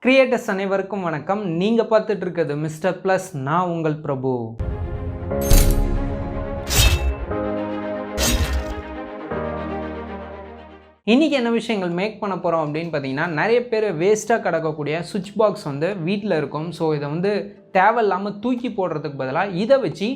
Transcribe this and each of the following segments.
Creators அனைவருக்கும் வணக்கம். நீங்கள் பார்த்துட்டு இருக்கிறது மிஸ்டர் ப்ளஸ். நான் உங்கள் பிரபு. இன்றைக்கி என்ன விஷயங்கள் மேக் பண்ண போகிறோம் அப்படின்னு பார்த்தீங்கன்னா, நிறைய பேர் வேஸ்ட்டாக கிடக்கக்கூடிய சுவிட்ச் பாக்ஸ் வீட்டில் இருக்கும். ஸோ இதை தேவையில்லாமல் தூக்கி போடுறதுக்கு பதிலாக இதை வச்சு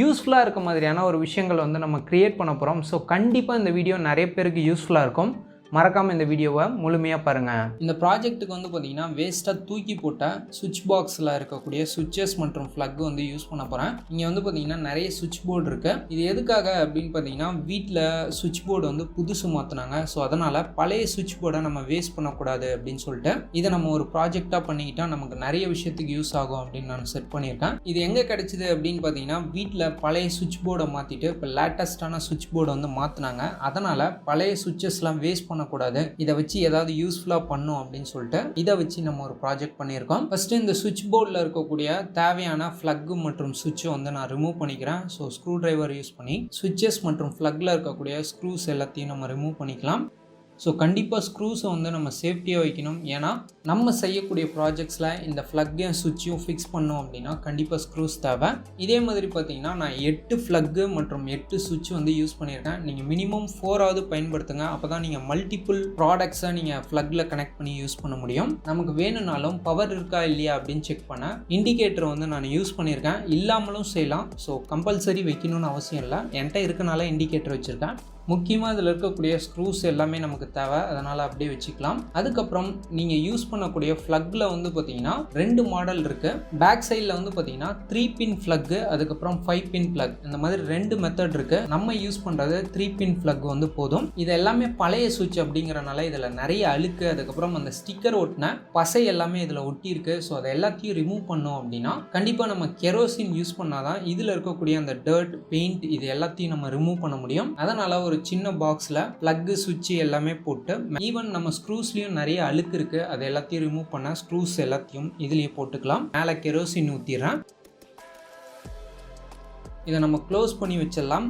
யூஸ்ஃபுல்லாக இருக்க மாதிரியான ஒரு விஷயங்கள் நம்ம க்ரியேட் பண்ண போகிறோம். ஸோ கண்டிப்பாக இந்த வீடியோ நிறைய பேருக்கு யூஸ்ஃபுல்லாக இருக்கும். மறக்காமல் இந்த வீடியோவை முழுமையாக பாருங்கள். இந்த ப்ராஜெக்ட்டுக்கு பார்த்தீங்கன்னா வேஸ்ட்டாக தூக்கி போட்ட சுவிட்ச் பாக்ஸில் இருக்கக்கூடிய சுவிட்சஸ் மற்றும் ஃப்ளக் யூஸ் பண்ண போகிறேன். இங்கே பார்த்தீங்கன்னா நிறைய சுவிட்ச் போர்டு இருக்குது. இது எதுக்காக அப்படின்னு பார்த்தீங்கன்னா, வீட்டில் சுவிட்ச் போர்டு புதுசு மாற்றினாங்க. ஸோ அதனால் பழைய சுவிட்ச் போர்டை நம்ம வேஸ்ட் பண்ணக்கூடாது அப்படின்னு சொல்லிட்டு இதை நம்ம ஒரு ப்ராஜெக்டாக பண்ணிக்கிட்டால் நமக்கு நிறைய விஷயத்துக்கு யூஸ் ஆகும் அப்படின்னு நான் செட் பண்ணியிருக்கேன். இது எங்கே கிடைச்சிது அப்படின்னு பார்த்தீங்கன்னா, வீட்டில் பழைய சுவிட்ச் போர்டை மாற்றிட்டு இப்போ லேட்டஸ்டான சுவிட்ச் போர்டை மாற்றினாங்க. அதனால் பழைய சுவிட்சஸ்லாம் வேஸ்ட் பண்ணக்கூடாது, இதை வச்சு ஏதாவது யூஸ்ஃபுல்லாக பண்ணும் அப்படின்னு சொல்லிட்டு இதை வச்சு நம்ம ஒரு ப்ராஜெக்ட் பண்ணியிருக்கோம். ஃபர்ஸ்ட் இந்த சுவிட்ச் போர்டில் இருக்கக்கூடிய தேவையான ஃப்ளக் மற்றும் சுவிட்சை நான் ரிமூவ் பண்ணிக்கிறேன். ஸோ ஸ்க்ரூ டிரைவர் யூஸ் பண்ணி சுவிட்சஸ் மற்றும் ஃப்ளக்கில் இருக்கக்கூடிய ஸ்க்ரூஸ் எல்லாத்தையும் நம்ம ரிமூவ் பண்ணிக்கலாம். ஸோ கண்டிப்பாக ஸ்க்ரூஸை நம்ம சேஃப்டியாக வைக்கணும். ஏன்னா நம்ம செய்யக்கூடிய ப்ராஜெக்ட்ஸில் இந்த ஃப்ளக்கையும் சுவிட்சையும் ஃபிக்ஸ் பண்ணோம் அப்படின்னா கண்டிப்பாக ஸ்க்ரூஸ் தேவை. இதே மாதிரி பார்த்தீங்கன்னா நான் 8 ஃப்ளக்கு மற்றும் 8 சுவிட்ச் யூஸ் பண்ணியிருக்கேன். நீங்கள் மினிமம் 4ஆவது பயன்படுத்துங்க. அப்போ தான் நீங்கள் மல்டிபிள் ப்ராடக்ட்ஸை நீங்கள் ஃப்ளக்கில் கனெக்ட் பண்ணி யூஸ் பண்ண முடியும். நமக்கு வேணும்னாலும் பவர் இருக்கா இல்லையா அப்படின்னு செக் பண்ண இண்டிகேட்டர் நான் யூஸ் பண்ணியிருக்கேன். இல்லாமலும் செய்யலாம். ஸோ கம்பல்சரி வைக்கணும்னு அவசியம் இல்லை. என்கிட்ட இருக்கனால இண்டிகேட்டர் வச்சுருக்கேன். முக்கியமாக இதில் இருக்கக்கூடிய ஸ்க்ரூஸ் எல்லாமே நமக்கு தேவை, அதனால் அப்படியே வச்சுக்கலாம். அதுக்கப்புறம் நீங்கள் யூஸ் பண்ணக்கூடிய ஃப்ளக்கில் பார்த்தீங்கன்னா 2 மாடல் இருக்குது. பேக் சைடில் பார்த்தீங்கன்னா 3 பின் ஃப்ளக்கு, அதுக்கப்புறம் 5 பின் ஃப்ளக், இந்த மாதிரி 2 மெத்தட் இருக்குது. நம்ம யூஸ் பண்ணுறது 3 பின் ஃப்ளக் போதும். இது எல்லாமே பழைய சுவிட்ச் அப்படிங்கிறனால இதில் நிறைய அழுக்கு, அதுக்கப்புறம் அந்த ஸ்டிக்கர் ஒட்டின பசை எல்லாமே இதில் ஒட்டி இருக்குது. ஸோ அதை எல்லாத்தையும் ரிமூவ் பண்ணோம் அப்படின்னா கண்டிப்பாக நம்ம கெரோசின் யூஸ் பண்ணாதான் இதில் இருக்கக்கூடிய அந்த டர்ட், பெயிண்ட் இது எல்லாத்தையும் நம்ம ரிமூவ் பண்ண முடியும். அதனால் ஒரு சின்ன பாக்ஸில் பிளக் சுவிட்ச் எல்லாமே போட்டு, ஈவன் நம்ம ஸ்க்ரூஸ்லயும் நிறைய அழுக்கு இருக்கு, அதை எல்லாத்தையும் ரிமூவ் பண்ண ஸ்க்ரூஸ் எல்லாத்தையும் இதுலயே போட்டுக்கலாம். மேலே கெரோசின் ஊத்திடுறேன். இதை நம்ம க்ளோஸ் பண்ணி வச்சிடலாம்.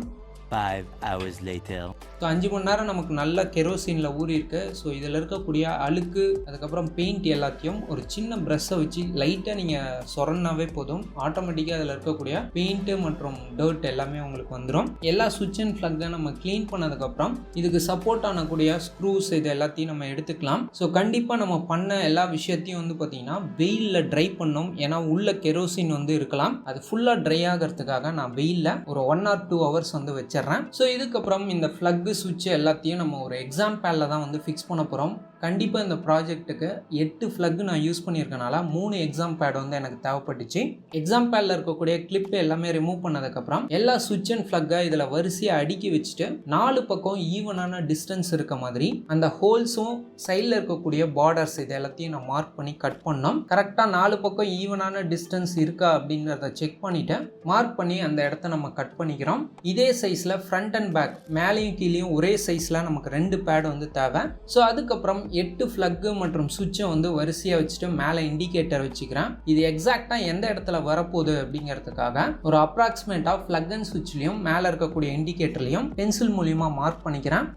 5 hours later. ஸோ 5 மணி நேரம் நமக்கு நல்ல கெரோசினில் ஊறி இருக்கு. ஸோ இதில் இருக்கக்கூடிய அழுக்கு, அதுக்கப்புறம் பெயிண்ட் எல்லாத்தையும் ஒரு சின்ன ப்ரஷ்ஷை வச்சு லைட்டாக நீங்கள் சொரன்னாவே போதும். ஆட்டோமேட்டிக்காக அதில் இருக்கக்கூடிய பெயிண்ட்டு மற்றும் டர்ட் எல்லாமே உங்களுக்கு வந்துடும். எல்லா சுவிட்ச் அண்ட் ஃப்ளக்கை நம்ம க்ளீன் பண்ணதுக்கப்புறம் இதுக்கு சப்போர்ட் ஆனக்கூடிய ஸ்க்ரூஸ் இது எல்லாத்தையும் நம்ம எடுத்துக்கலாம். ஸோ கண்டிப்பாக நம்ம பண்ண எல்லா விஷயத்தையும் பார்த்தீங்கன்னா வெயிலில் ட்ரை பண்ணோம். ஏன்னா உள்ள கெரோசின் இருக்கலாம். அது ஃபுல்லாக ட்ரை ஆகிறதுக்காக நான் வெயிலில் ஒரு 1 or 2 hours வச்சிருக்கேன். ஸோ இதுக்கப்புறம் இந்த ஃப்ளக் சுவிட்ச் எல்லாத்தையும் நம்ம ஒரு எக்ஸாம் பேடில் தான் ஃபிக்ஸ் பண்ண போகிறோம். கண்டிப்பாக இந்த ப்ராஜெக்ட்டுக்கு 8 ஃப்ளக் நான் யூஸ் பண்ணியிருக்கனால 3 எக்ஸாம் பேட் எனக்கு தேவைப்பட்டுச்சு. எக்ஸாம் பேடில் இருக்கக்கூடிய கிளிப் எல்லாமே ரிமூவ் பண்ணதுக்கப்புறம் எல்லா சுவிட்ச் அண்ட் ஃப்ளக்கை இதில் வரிசையாக அடுக்கி வச்சுட்டு 4 பக்கம் ஈவனான டிஸ்டன்ஸ் இருக்க மாதிரி அந்த ஹோல்ஸும் சைடில் இருக்கக்கூடிய பார்டர்ஸ் இது எல்லாத்தையும் நான் மார்க் பண்ணி கட் பண்ணோம். கரெக்டாக 4 பக்கம் ஈவனான டிஸ்டன்ஸ் இருக்கா அப்படிங்கிறத செக் பண்ணிவிட்டு மார்க் பண்ணி அந்த இடத்த நம்ம கட் பண்ணிக்கிறோம். இதே சைஸில் ஃப்ரண்ட் அண்ட் பேக் மேலேயும் கீழேயும் ஒரே சைஸில் நமக்கு 2 பேட் தேவை. ஸோ அதுக்கப்புறம் 8 ஃப்ளக்கு மற்றும் சுவிட்சை வரிசையாக வச்சுட்டு மேலே இண்டிகேட்டர் வச்சுக்கிறேன். இது எக்ஸாக்டாக எந்த இடத்துல வரப்போகுது அப்படிங்கிறதுக்காக ஒரு அப்ராக்சிமேட்டாக ஃப்ளக் அண்ட் சுவிட்ச்லையும் மேலே இருக்கக்கூடிய இண்டிகேட்டர்லையும் பென்சில் மூலியமாக மார்க் பண்ணிக்கிறேன்.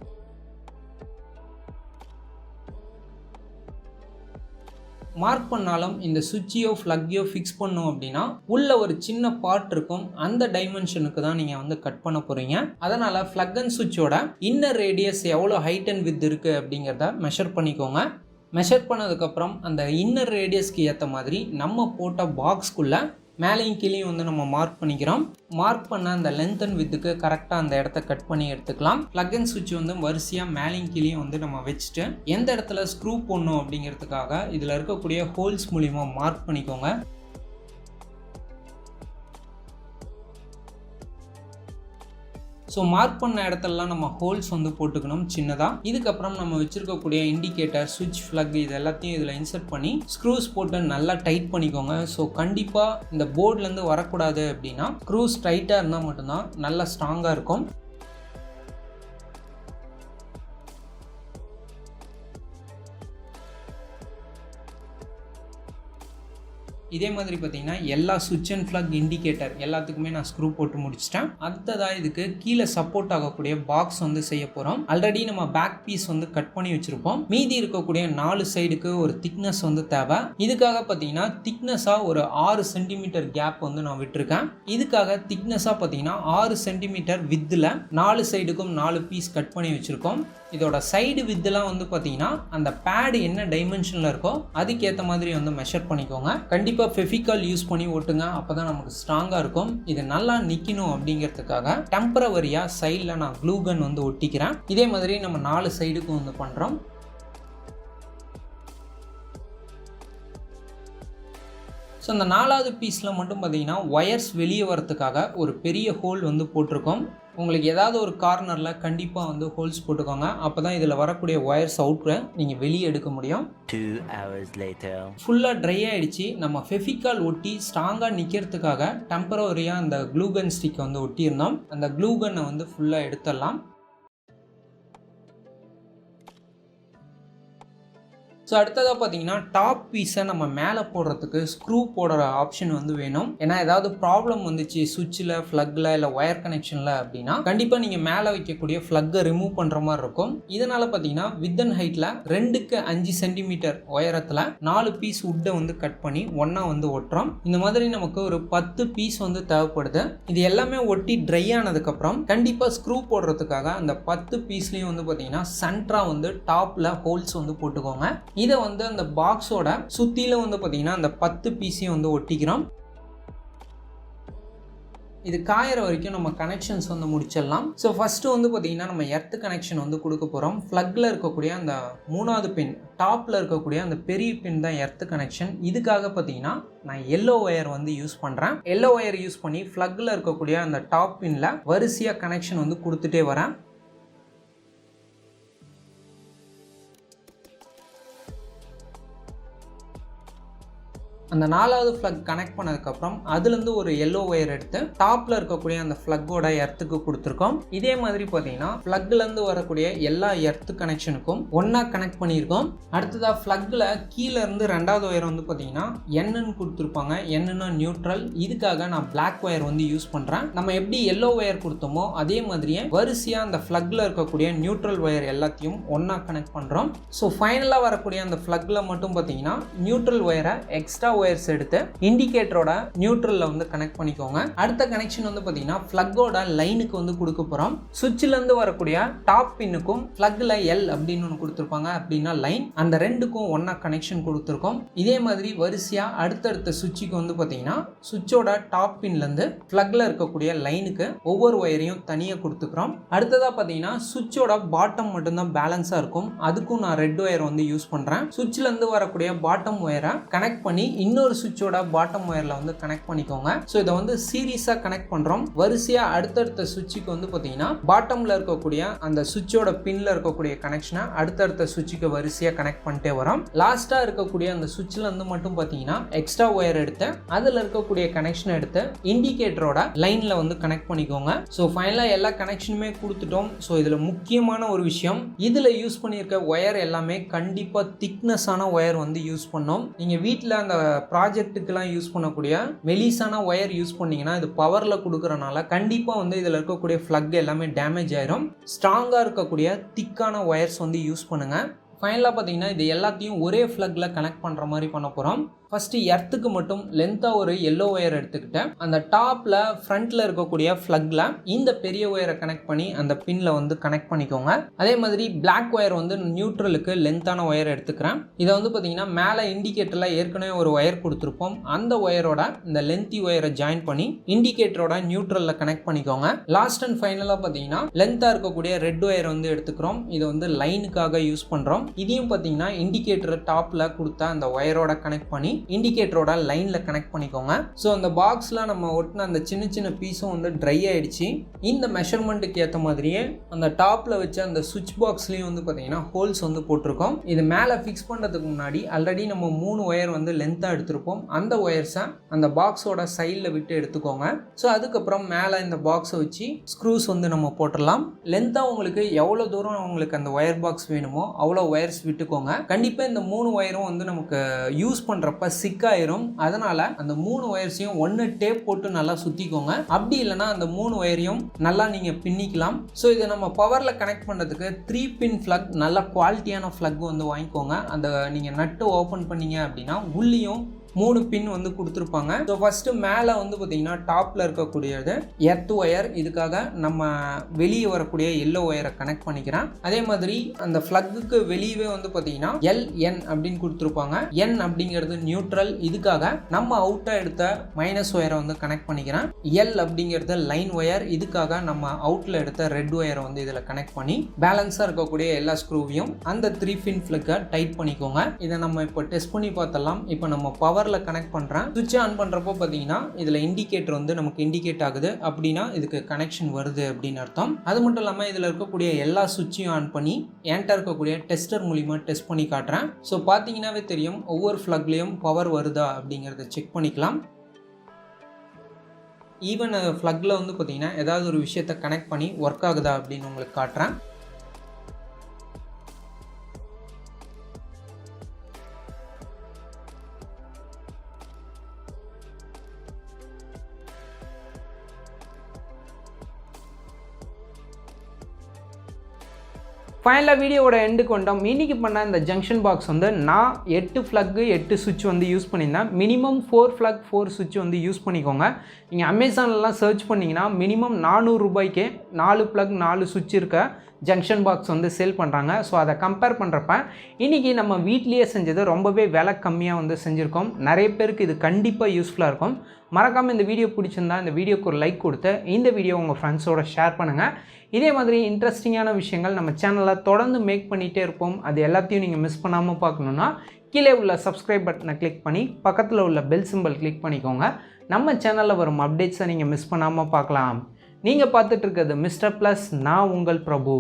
மார்க் பண்ணாலும் இந்த சுவிட்சையோ ஃப்ளக்கையோ ஃபிக்ஸ் பண்ணும் அப்படின்னா உள்ள ஒரு சின்ன பார்ட் இருக்கும். அந்த டைமென்ஷனுக்கு தான் நீங்கள் கட் பண்ண போகிறீங்க. அதனால் ஃப்ளக் அண்ட் சுவிட்சோட இன்னர் ரேடியஸ் எவ்வளோ ஹைட் அண்ட் வித் இருக்குது அப்படிங்கிறத மெஷர் பண்ணிக்கோங்க. மெஷர் பண்ணதுக்கப்புறம் அந்த இன்னர் ரேடியஸ்க்கு ஏற்ற மாதிரி நம்ம போட்ட பாக்ஸ்க்குள்ளே மேலேயும் கீழேயும் நம்ம மார்க் பண்ணிக்கிறோம். மார்க் பண்ண அந்த லென்த் அண்ட் வித்துக்கு கரெக்டாக அந்த இடத்த கட் பண்ணி எடுத்துக்கலாம். பிளக் அண்ட் சுவிட்ச் வரிசையாக மேலேயும் கீழேயும் நம்ம வச்சுட்டு எந்த இடத்துல ஸ்க்ரூ போடணும் அப்படிங்கிறதுக்காக இதில் இருக்கக்கூடிய ஹோல்ஸ் மூலிமா மார்க் பண்ணிக்கோங்க. ஸோ மார்க் பண்ண இடத்துலலாம் நம்ம ஹோல்ஸ் போட்டுக்கணும் சின்னதாக. இதுக்கப்புறம் நம்ம வச்சுருக்கக்கூடிய இண்டிகேட்டர், சுவிட்ச், ஃப்ளக் இது எல்லாத்தையும் இதில் இன்சர்ட் பண்ணி ஸ்க்ரூஸ் போட்டு நல்லா டைட் பண்ணிக்கோங்க. ஸோ கண்டிப்பாக இந்த போர்ட்லேருந்து வரக்கூடாது அப்படின்னா ஸ்க்ரூஸ் டைட்டாக இருந்தால் மட்டும்தான் நல்லா ஸ்ட்ராங்காக இருக்கும். இதே மாதிரி பார்த்தீங்கன்னா எல்லா சுவிட்ச் அண்ட் ஃப்ளக் இண்டிகேட்டர் எல்லாத்துக்குமே நான் ஸ்க்ரூ போட்டு முடிச்சிட்டேன். அடுத்ததாக இதுக்கு கீழே சப்போர்ட் ஆகக்கூடிய பாக்ஸ் வந்து செய்ய போகிறோம். ஆல்ரெடி நம்ம பேக் பீஸ் வந்து கட் பண்ணி வச்சுருப்போம். மீதி இருக்கக்கூடிய 4 சைடுக்கு ஒரு திக்னஸ் வந்து தேவை. இதுக்காக பார்த்தீங்கன்னா திக்னஸாக ஒரு 6 சென்டிமீட்டர் கேப் வந்து நான் விட்டுருக்கேன். இதுக்காக திக்னஸாக பார்த்தீங்கன்னா 6 சென்டிமீட்டர் வித்தில் 4 சைடுக்கும் 4 பீஸ் கட் பண்ணி வச்சுருக்கோம். இதோட சைடு வித்தெல்லாம் வந்து பார்த்தீங்கன்னா அந்த பேடு என்ன டைமென்ஷனில் இருக்கோ அதுக்கேற்ற மாதிரி வந்து மெஷர் பண்ணிக்கோங்க. கண்டிப்பாக ஃபெவிகால் யூஸ் பண்ணி ஒட்டுங்க, அப்போ தான் நமக்கு ஸ்ட்ராங்காக இருக்கும். இது நல்லா நிற்கணும் அப்படிங்கிறதுக்காக டெம்பரவரியாக சைடில் நான் க்ளூ கன் வந்து ஒட்டிக்கிறேன். இதே மாதிரி நம்ம 4 சைடுக்கும் வந்து பண்ணுறோம். ஸோ அந்த 4வது பீஸில் மட்டும் பார்த்தீங்கன்னா ஒயர்ஸ் வெளியே வரத்துக்காக ஒரு பெரிய ஹோல் வந்து போட்டிருக்கோம். உங்களுக்கு ஏதாவது ஒரு கார்னரில் கண்டிப்பாக வந்து ஹோல்ஸ் போட்டுக்கோங்க. அப்போ தான் இதில் வரக்கூடிய ஒயர்ஸ் அவுட்டை நீங்கள் வெளியே எடுக்க முடியும். 2 hours later. ஃபுல்லாக ட்ரை ஆகிடுச்சு. நம்ம ஃபெவிகால் ஒட்டி ஸ்ட்ராங்காக நிற்கிறதுக்காக டெம்பரவரியாக அந்த க்ளூகன் ஸ்டிக்கை வந்து ஒட்டியிருந்தோம். அந்த க்ளூகனை வந்து ஃபுல்லாக எடுத்துடலாம். ஸோ அடுத்ததாக பார்த்தீங்கன்னா டாப் பீஸை நம்ம மேலே போடுறதுக்கு ஸ்க்ரூ போடுற ஆப்ஷன் வந்து வேணும். ஏன்னா ஏதாவது ப்ராப்ளம் வந்துச்சு சுவிட்சில், ஃப்ளக்கில் இல்லை ஒயர் கனெக்ஷனில் அப்படின்னா கண்டிப்பாக நீங்கள் மேலே வைக்கக்கூடிய ஃப்ளக்கை ரிமூவ் பண்ணுற மாதிரி இருக்கும். இதனால் பார்த்தீங்கன்னா வித் அண்ட் ஹைட்டில் 2க்கு 5 சென்டிமீட்டர் உயரத்தில் 4 பீஸ் உட்டை வந்து கட் பண்ணி ஒன்றா வந்து ஒட்டுறோம். இந்த மாதிரி நமக்கு ஒரு 10 பீஸ் வந்து தேவைப்படுது. இது எல்லாமே ஒட்டி ட்ரை ஆனதுக்கப்புறம் கண்டிப்பாக ஸ்க்ரூ போடுறதுக்காக அந்த 10 பீஸ்லேயும் வந்து பார்த்தீங்கன்னா சென்டராக வந்து டாப்பில் ஹோல்ஸ் வந்து போட்டுக்கோங்க. இதை வந்து அந்த பாக்ஸோட சுத்தியில வந்து பார்த்தீங்கன்னா அந்த 10 பீஸையும் வந்து ஒட்டிக்கிறோம். இது காயிற வரைக்கும் நம்ம கனெக்ஷன்ஸ் வந்து முடிச்சிடலாம். ஸோ ஃபஸ்ட்டு வந்து பார்த்தீங்கன்னா நம்ம எர்த் கனெக்ஷன் வந்து கொடுக்க போகிறோம். ஃப்ளக்கில் இருக்கக்கூடிய அந்த 3வது பின், டாப்பில் இருக்கக்கூடிய அந்த பெரிய பின் தான் எர்த் கனெக்ஷன். இதுக்காக பார்த்தீங்கன்னா நான் எல்லோ ஒயர் வந்து யூஸ் பண்ணுறேன். எல்லோ ஒயர் யூஸ் பண்ணி ஃப்ளக்கில் இருக்கக்கூடிய அந்த டாப் பின்ல வரிசையாக கனெக்ஷன் வந்து கொடுத்துட்டே வரேன். அந்த 4வது ஃப்ளக் கனெக்ட் பண்ணதுக்கப்புறம் அதுலேருந்து ஒரு எல்லோ ஒயர் எடுத்து டாப்பில் இருக்கக்கூடிய அந்த ஃப்ளக்கோட எர்த்துக்கு கொடுத்துருக்கோம். இதே மாதிரி பார்த்தீங்கன்னா ஃப்ளக்லேருந்து வரக்கூடிய எல்லா எர்த்து கனெக்ஷனுக்கும் ஒன்றா கனெக்ட் பண்ணியிருக்கோம். அடுத்ததாக ஃப்ளக்கில் கீழே இருந்து 2வது ஒயர் வந்து பார்த்தீங்கன்னா என்னன்னு கொடுத்துருப்பாங்க. என்னன்னா நியூட்ரல். இதுக்காக நான் பிளாக் ஒயர் வந்து யூஸ் பண்ணுறேன். நம்ம எப்படி எல்லோ ஒயர் கொடுத்தோமோ அதே மாதிரியே வரிசையாக அந்த ஃப்ளக்கில் இருக்கக்கூடிய நியூட்ரல் ஒயர் எல்லாத்தையும் ஒன்றா கனெக்ட் பண்ணுறோம். ஸோ ஃபைனலாக வரக்கூடிய அந்த ஃப்ளக்கில் மட்டும் பார்த்தீங்கன்னா நியூட்ரல் ஒயரை எக்ஸ்ட்ரா ஒயர்ஸ் எடுத்து இண்டிகேட்டரோட நியூட்ரல்ல வந்து கனெக்ட் பண்ணிக்கோங்க. அடுத்த கனெக்ஷன் வந்து பார்த்தீங்கன்னா ஃப்ளக்கோட லைனுக்கு வந்து கொடுக்க போகிறோம். சுவிட்சில் இருந்து வரக்கூடிய டாப் பின்னுக்கும் ஃப்ளக்ல எல் அப்படின்னு ஒன்று கொடுத்துருப்பாங்க, அப்படின்னா லைன். அந்த 2க்கும் ஒன்றா கனெக்ஷன் கொடுத்துருக்கோம். இதே மாதிரி வரிசையாக அடுத்தடுத்த சுவிட்சுக்கு வந்து பார்த்தீங்கன்னா சுவிட்சோட டாப் பின்லேருந்து ஃப்ளக்ல இருக்கக்கூடிய லைனுக்கு ஒவ்வொரு ஒயரையும் தனியாக கொடுத்துக்கிறோம். அடுத்ததாக பார்த்தீங்கன்னா சுவிட்சோட பாட்டம் மட்டும்தான் பேலன்ஸாக இருக்கும். அதுக்கும் நான் ரெட் ஒயர் வந்து யூஸ் பண்ணுறேன். சுவிட்சில் இருந்து வரக்கூடிய பாட்டம் ஒயரை கனெக்ட் பண்ணி இன்னொரு சுவிட்சோட பாட்டம் ஒயர்ல வந்து கனெக்ட் பண்ணிக்கோங்க. ஸோ இதை வந்து சீரீஸா கனெக்ட் பண்றோம். வரிசையா அடுத்தடுத்த சுவிட்சுக்கு வந்து பார்த்தீங்கன்னா பாட்டம்ல இருக்கக்கூடிய அந்த சுவிட்சோட பின்ல இருக்கக்கூடிய கனெக்ஷனை அடுத்தடுத்த சுவிட்சுக்கு வரிசையா கனெக்ட் பண்ணிட்டே வரோம். லாஸ்டா இருக்கக்கூடிய அந்த சுவிட்ச்ல இருந்து மட்டும் பார்த்தீங்கன்னா எக்ஸ்ட்ரா ஒயர் எடுத்து அதுல இருக்கக்கூடிய கனெக்ஷனை எடுத்து இண்டிகேட்டரோட லைன்ல வந்து கனெக்ட் பண்ணிக்கோங்க. ஸோ ஃபைனலா எல்லா கனெக்ஷனுமே கொடுத்துட்டோம். ஸோ இதுல முக்கியமான ஒரு விஷயம், இதுல யூஸ் பண்ணியிருக்க ஒயர் எல்லாமே கண்டிப்பா திக்னஸான ஒயர் வந்து யூஸ் பண்ணோம். நீங்க வீட்டில் அந்த ப்ராஜெக்ட்டுக்கெல்லாம் யூஸ் பண்ணக்கூடிய மெலிசான ஒயர் யூஸ் பண்ணீங்கன்னா இது பவரில் கொடுக்குறனால கண்டிப்பாக வந்து இதில் இருக்கக்கூடிய ஃப்ளக் எல்லாமே டேமேஜ் ஆயிரும். ஸ்ட்ராங்காக இருக்கக்கூடிய திக்கான ஒயர்ஸ் வந்து யூஸ் பண்ணுங்கள். ஃபைனலாக பார்த்தீங்கன்னா இது எல்லாத்தையும் ஒரே ஃப்ளக்கில் கனெக்ட் பண்ணுற மாதிரி பண்ண போகிறோம். ஃபஸ்ட்டு எர்த்துக்கு மட்டும் லென்த்தாக ஒரு எல்லோ ஒயர் எடுத்துக்கிட்டேன். அந்த டாப்பில் ஃப்ரண்ட்டில் இருக்கக்கூடிய ஃப்ளக்கில் இந்த பெரிய ஒயரை கனெக்ட் பண்ணி அந்த பின்னில் வந்து கனெக்ட் பண்ணிக்கோங்க. அதே மாதிரி பிளாக் ஒயர் வந்து நியூட்ரலுக்கு லென்த்தான ஒயர் எடுத்துக்கிறேன். இதை வந்து பார்த்தீங்கன்னா மேலே இண்டிகேட்டரில் ஏற்கனவே ஒரு ஒயர் கொடுத்துருப்போம். அந்த ஒயரோட இந்த லென்த்தி ஒயரை ஜாயின் பண்ணி இண்டிகேட்டரோட நியூட்ரலில் கனெக்ட் பண்ணிக்கோங்க. லாஸ்ட் அண்ட் ஃபைனலாக பார்த்தீங்கன்னா லென்த்தாக இருக்கக்கூடிய ரெட் ஒயர் வந்து எடுத்துக்கிறோம். இதை வந்து லைனுக்காக யூஸ் பண்ணுறோம். இதையும் பார்த்தீங்கன்னா இண்டிகேட்டர் டாப்பில் கொடுத்த அந்த ஒயரோட கனெக்ட் பண்ணி இண்டிகேட்டரோட லைன்ல கனெக்ட் பண்ணிக்கோங்க. ஸோ அந்த பாக்ஸ்ல நம்ம ஒட்டின அந்த சின்ன சின்ன பீஸும் வந்து ட்ரை ஆயிடுச்சு. இந்த மெஷர்மெண்ட்டுக்கு ஏற்ற மாதிரியே அந்த டாப்ல வச்ச அந்த சுவிட்ச் பாக்ஸ்லயும் வந்து பார்த்தீங்கன்னா ஹோல்ஸ் வந்து போட்டிருக்கோம். இது மேலே ஃபிக்ஸ் பண்ணுறதுக்கு முன்னாடி ஆல்ரெடி நம்ம 3 ஒயர் வந்து லென்த்தாக எடுத்திருப்போம். அந்த ஒயர்ஸை அந்த பாக்ஸோட சைடில் விட்டு எடுத்துக்கோங்க. ஸோ அதுக்கப்புறம் மேலே இந்த பாக்ஸை வச்சு ஸ்க்ரூஸ் வந்து நம்ம போட்டுடலாம். லென்த்தாக உங்களுக்கு எவ்வளோ தூரம் உங்களுக்கு அந்த ஒயர் பாக்ஸ் வேணுமோ அவ்வளோ ஒயர்ஸ் விட்டுக்கோங்க. கண்டிப்பாக இந்த 3 ஒயரும் வந்து நமக்கு யூஸ் பண்ணுறப்ப சிக்காயிரும். அதனால் அந்த 3 ஒயர்ஸையும் ஒன்று டேப் போட்டு நல்லா சுற்றிக்கோங்க. அப்படி இல்லைனா அந்த 3 ஒயரையும் நல்லா நீங்கள் பின்னிக்கலாம். ஸோ இதை நம்ம பவரில் கனெக்ட் பண்ணுறதுக்கு 3 பின் ஃப்ளக், நல்ல குவாலிட்டியான ஃப்ளக் வந்து வாங்கிக்கோங்க. அந்த நீங்கள் நட்டு ஓப்பன் பண்ணீங்க அப்படின்னா உள்ளேயும் 3 பின் வந்து கொடுத்துருப்பாங்க. ஸோ ஃபஸ்ட்டு மேலே வந்து பார்த்தீங்கன்னா டாப்பில் இருக்கக்கூடியது எர்த் ஒயர். இதுக்காக நம்ம வெளியே வரக்கூடிய எல்லோ ஒயரை கனெக்ட் பண்ணிக்கிறேன். அதே மாதிரி அந்த ஃப்ளக்குக்கு வெளியவே வந்து பார்த்தீங்கன்னா எல்என் அப்படின்னு கொடுத்துருப்பாங்க. என் அப்படிங்கிறது நியூட்ரல். இதுக்காக நம்ம அவுட்டாக எடுத்த மைனஸ் ஒயரை வந்து கனெக்ட் பண்ணிக்கிறேன். எல் அப்படிங்கிறது லைன் ஒயர். இதுக்காக நம்ம அவுட்டில் எடுத்த ரெட் ஒயரை வந்து இதில் கனெக்ட் பண்ணி பேலன்ஸாக இருக்கக்கூடிய எல்லா ஸ்க்ரூவையும் அந்த 3 பின் ஃப்ளக்கை டைட் பண்ணிக்கோங்க. இதை நம்ம இப்போ டெஸ்ட் பண்ணி பார்த்தலாம். இப்போ நம்ம பவரில் கனெக்ட் பண்ணுறேன். சுவிட்ச் ஆன் பண்ணுறப்போ பார்த்தீங்கன்னா இதில் இண்டிகேட்டர் வந்து நமக்கு இண்டிகேட் ஆகுது. அப்படின்னா இதுக்கு கனெக்ஷன் வருது அப்படின்னு அர்த்தம். அது மட்டும் இல்லாமல் இதில் இருக்கக்கூடிய எல்லா சுவிட்சையும் ஆன் பண்ணி என்கிட்ட இருக்கக்கூடிய டெஸ்டர் மூலிமா டெஸ்ட் பண்ணி காட்டுறேன். ஸோ பார்த்தீங்கன்னாவே தெரியும் ஒவ்வொரு ஃப்ளக்லேயும் பவர் வருதா அப்படிங்கிறத செக் பண்ணிக்கலாம். ஈவன் ஃப்ளக்கில் வந்து பார்த்தீங்கன்னா ஏதாவது ஒரு விஷயத்தை கனெக்ட் பண்ணி ஒர்க் ஆகுதா அப்படின்னு உங்களுக்கு காட்டுறேன். ஃபைனலாக வீடியோவோட எண்டுக்கு வந்தோம். இன்றைக்கி பண்ண இந்த ஜங்ஷன் பாக்ஸ் வந்து நான் 8 ஃப்ளக்கு 8 சுவிட்ச் வந்து யூஸ் பண்ணியிருந்தேன். மினிமம் 4 ஃப்ளக் 4 சுவிட்ச் வந்து யூஸ் பண்ணிக்கோங்க. நீங்கள் அமேசான்லலாம் சர்ச் பண்ணிங்கன்னா மினிமம் 400 ரூபாய்க்கே 4 ஃப்ளக் 4 சுவிட்ச் இருக்க ஜங்ஷன் பாக்ஸ் வந்து சேல் பண்ணுறாங்க. ஸோ அதை கம்பேர் பண்ணுறப்ப இன்றைக்கி நம்ம வீட்லேயே செஞ்சது ரொம்பவே விலை கம்மியாக வந்து செஞ்சுருக்கோம். நிறைய பேருக்கு இது கண்டிப்பாக யூஸ்ஃபுல்லாக இருக்கும். மறக்காமல் இந்த வீடியோ பிடிச்சிருந்தா இந்த வீடியோக்கு ஒரு லைக் கொடுத்து இந்த வீடியோ உங்கள் ஃப்ரெண்ட்ஸோட ஷேர் பண்ணுங்கள். இதே மாதிரி இன்ட்ரெஸ்டிங்கான விஷயங்கள் நம்ம சேனலில் தொடர்ந்து மேக் பண்ணிகிட்டே இருப்போம். அது எல்லாத்தையும் நீங்கள் மிஸ் பண்ணாமல் பார்க்கணுன்னா கீழே உள்ள சப்ஸ்கிரைப் பட்டனை கிளிக் பண்ணி பக்கத்தில் உள்ள பெல் சிம்பல் கிளிக் பண்ணிக்கோங்க. நம்ம சேனலில் வரும் அப்டேட்ஸை நீங்கள் மிஸ் பண்ணாமல் பார்க்கலாம். நீங்கள் பார்த்துட்டு இருக்கிறது மிஸ்டர் ப்ளஸ். நான் உங்கள் பிரபு.